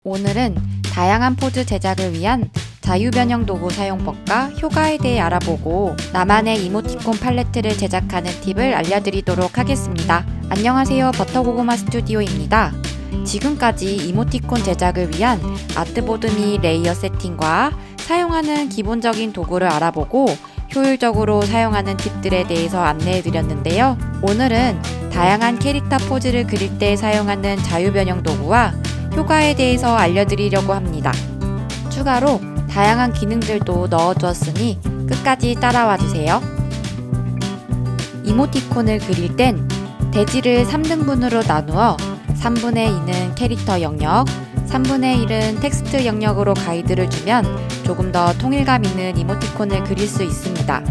오늘은 다양한 포즈 제작을 위한 자유변형 도구 사용법과 효과에 대해 알아보고 나만의 이모티콘 팔레트를 제작하는 팁을 알려드리도록 하겠습니다. 안녕하세요, 버터고구마 스튜디오입니다. 지금까지 이모티콘 제작을 위한 아트보드 및 레이어 세팅과 사용하는 기본적인 도구를 알아보고 효율적으로 사용하는 팁들에 대해서 안내해드렸는데요. 오늘은 다양한 캐릭터 포즈를 그릴 때 사용하는 자유변형 도구와 효과에 대해서 알려드리려고 합니다. 추가로 다양한 기능들도 넣어두었으니 끝까지 따라와 주세요. 이모티콘을 그릴 땐 대지를 3등분으로 나누어 3분의 2는 캐릭터 영역, 3분의 1은 텍스트 영역으로 가이드를 주면 조금 더 통일감 있는 이모티콘을 그릴 수 있습니다.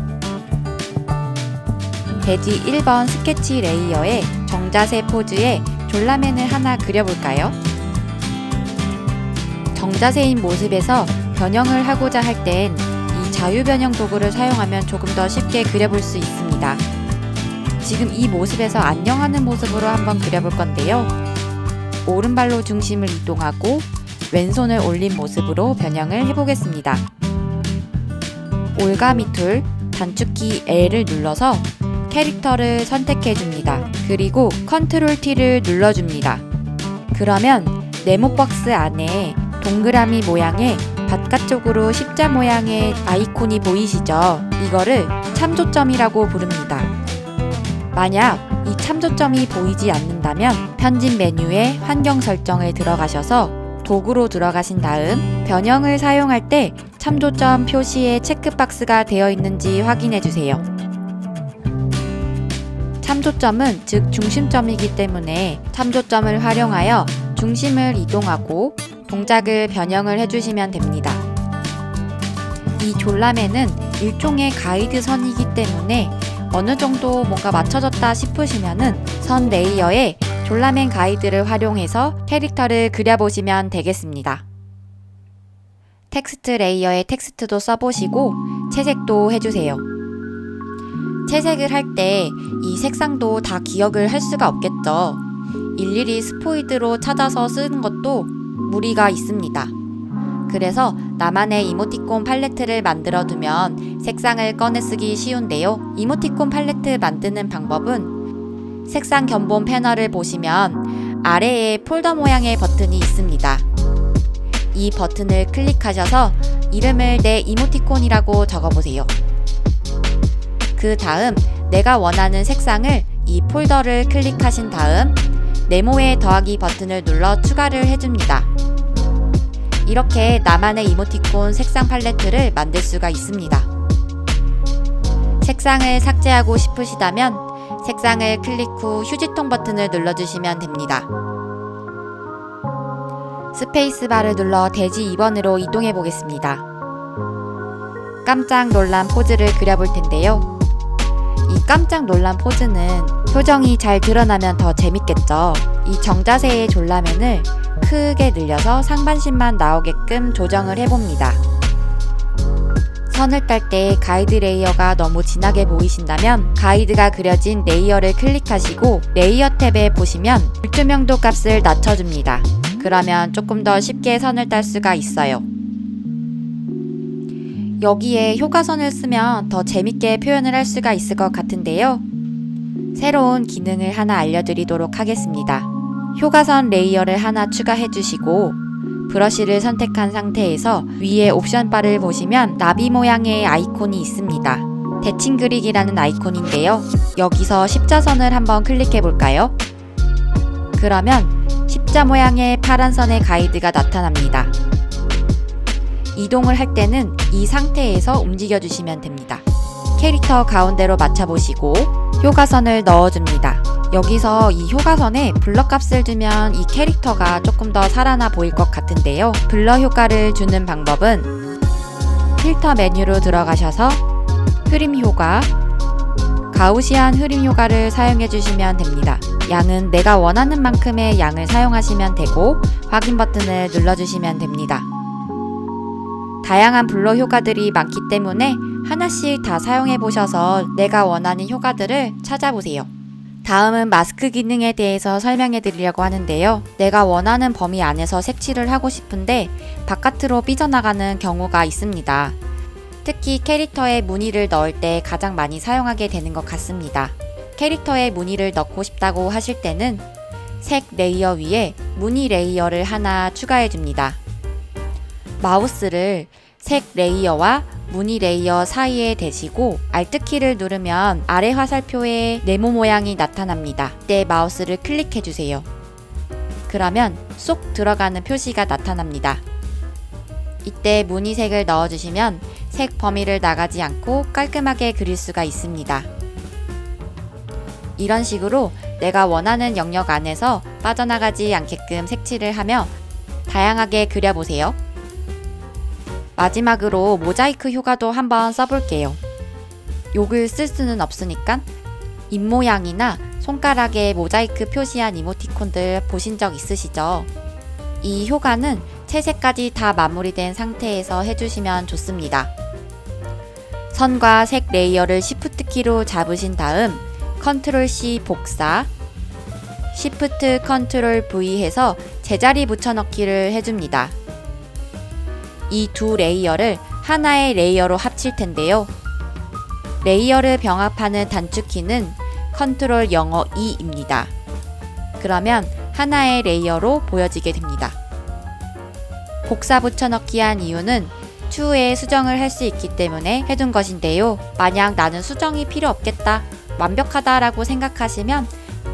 대지 1번 스케치 레이어의 정자세 포즈에 졸라맨을 하나 그려볼까요? 정자세인 모습에서 변형을 하고자 할 땐 이 자유변형 도구를 사용하면 조금 더 쉽게 그려볼 수 있습니다. 지금 이 모습에서 안녕하는 모습으로 한번 그려볼 건데요. 오른발로 중심을 이동하고 왼손을 올린 모습으로 변형을 해보겠습니다. 올가미 툴, 단축키 L을 눌러서 캐릭터를 선택해줍니다. 그리고 컨트롤 T를 눌러줍니다. 그러면 네모 박스 안에 동그라미 모양의 바깥쪽으로 십자 모양의 아이콘이 보이시죠? 이거를 참조점이라고 부릅니다. 만약 이 참조점이 보이지 않는다면 편집 메뉴에 환경 설정을 들어가셔서 도구로 들어가신 다음 변형을 사용할 때 참조점 표시에 체크박스가 되어 있는지 확인해 주세요. 참조점은 즉 중심점이기 때문에 참조점을 활용하여 중심을 이동하고 동작을 변형을 해주시면 됩니다. 이 졸라맨은 일종의 가이드선이기 때문에 어느 정도 뭔가 맞춰졌다 싶으시면은 선 레이어에 졸라맨 가이드를 활용해서 캐릭터를 그려보시면 되겠습니다. 텍스트 레이어에 텍스트도 써보시고 채색도 해주세요. 채색을 할 때 이 색상도 다 기억을 할 수가 없겠죠. 일일이 스포이드로 찾아서 쓰는 것도 무리가 있습니다. 그래서 나만의 이모티콘 팔레트를 만들어 두면 색상을 꺼내 쓰기 쉬운데요. 이모티콘 팔레트 만드는 방법은 색상 견본 패널을 보시면 아래에 폴더 모양의 버튼이 있습니다. 이 버튼을 클릭하셔서 이름을 내 이모티콘이라고 적어보세요. 그 다음 내가 원하는 색상을 이 폴더를 클릭하신 다음 네모의 더하기 버튼을 눌러 추가를 해줍니다. 이렇게 나만의 이모티콘 색상 팔레트를 만들 수가 있습니다. 색상을 삭제하고 싶으시다면 색상을 클릭 후 휴지통 버튼을 눌러주시면 됩니다. 스페이스바를 눌러 대지 2번으로 이동해 보겠습니다. 깜짝 놀란 포즈를 그려볼 텐데요. 이 깜짝 놀란 포즈는 표정이 잘 드러나면 더 재밌겠죠. 이 정자세의 졸라맨을 크게 늘려서 상반신만 나오게끔 조정을 해봅니다. 선을 딸 때 가이드 레이어가 너무 진하게 보이신다면 가이드가 그려진 레이어를 클릭하시고 레이어 탭에 보시면 불투명도 값을 낮춰줍니다. 그러면 조금 더 쉽게 선을 딸 수가 있어요. 여기에 효과선을 쓰면 더 재밌게 표현을 할 수가 있을 것 같은데요. 새로운 기능을 하나 알려드리도록 하겠습니다. 효과선 레이어를 하나 추가해 주시고 브러쉬를 선택한 상태에서 위에 옵션 바를 보시면 나비 모양의 아이콘이 있습니다. 대칭 그리기라는 아이콘인데요. 여기서 십자선을 한번 클릭해 볼까요? 그러면 십자 모양의 파란 선의 가이드가 나타납니다. 이동을 할 때는 이 상태에서 움직여 주시면 됩니다. 캐릭터 가운데로 맞춰보시고 효과선을 넣어줍니다. 여기서 이 효과선에 블러 값을 주면 이 캐릭터가 조금 더 살아나 보일 것 같은데요. 블러 효과를 주는 방법은 필터 메뉴로 들어가셔서 흐림 효과, 가우시안 흐림 효과를 사용해 주시면 됩니다. 양은 내가 원하는 만큼의 양을 사용하시면 되고 확인 버튼을 눌러주시면 됩니다. 다양한 블러 효과들이 많기 때문에 하나씩 다 사용해 보셔서 내가 원하는 효과들을 찾아보세요. 다음은 마스크 기능에 대해서 설명해 드리려고 하는데요. 내가 원하는 범위 안에서 색칠을 하고 싶은데 바깥으로 삐져나가는 경우가 있습니다. 특히 캐릭터에 무늬를 넣을 때 가장 많이 사용하게 되는 것 같습니다. 캐릭터에 무늬를 넣고 싶다고 하실 때는 색 레이어 위에 무늬 레이어를 하나 추가해 줍니다. 마우스를 색 레이어와 무늬 레이어 사이에 대시고 Alt키를 누르면 아래 화살표에 네모 모양이 나타납니다. 이때 마우스를 클릭해 주세요. 그러면 쏙 들어가는 표시가 나타납니다. 이때 무늬색을 넣어주시면 색 범위를 나가지 않고 깔끔하게 그릴 수가 있습니다. 이런 식으로 내가 원하는 영역 안에서 빠져나가지 않게끔 색칠을 하며 다양하게 그려보세요. 마지막으로 모자이크 효과도 한번 써볼게요. 욕을 쓸 수는 없으니까 입모양이나 손가락에 모자이크 표시한 이모티콘들 보신 적 있으시죠? 이 효과는 채색까지 다 마무리된 상태에서 해주시면 좋습니다. 선과 색 레이어를 Shift 키로 잡으신 다음 Ctrl C 복사, Shift Ctrl V 해서 제자리 붙여넣기를 해줍니다. 이 두 레이어를 하나의 레이어로 합칠 텐데요. 레이어를 병합하는 단축키는 Ctrl 영어 E입니다. 그러면 하나의 레이어로 보여지게 됩니다. 복사 붙여넣기 한 이유는 추후에 수정을 할 수 있기 때문에 해둔 것인데요. 만약 나는 수정이 필요 없겠다, 완벽하다라고 생각하시면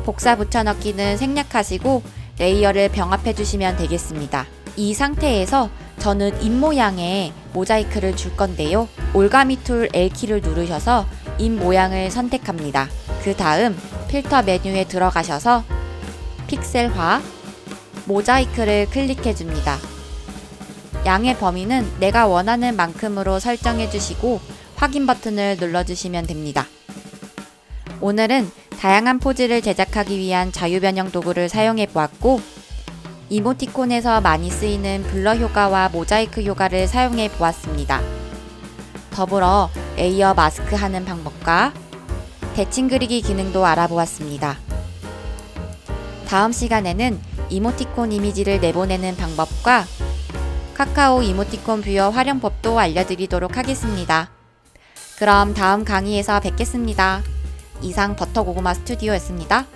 복사 붙여넣기는 생략하시고 레이어를 병합해 주시면 되겠습니다. 이 상태에서 저는 입모양에 모자이크를 줄 건데요. 올가미 툴 L키를 누르셔서 입모양을 선택합니다. 그 다음 필터 메뉴에 들어가셔서 픽셀화, 모자이크를 클릭해 줍니다. 양의 범위는 내가 원하는 만큼으로 설정해 주시고 확인 버튼을 눌러주시면 됩니다. 오늘은 다양한 포즈를 제작하기 위한 자유변형 도구를 사용해 보았고, 이모티콘에서 많이 쓰이는 블러 효과와 모자이크 효과를 사용해 보았습니다. 더불어 레이어 마스크 하는 방법과 대칭 그리기 기능도 알아보았습니다. 다음 시간에는 이모티콘 이미지를 내보내는 방법과 카카오 이모티콘 뷰어 활용법도 알려드리도록 하겠습니다. 그럼 다음 강의에서 뵙겠습니다. 이상 버터고구마 스튜디오였습니다.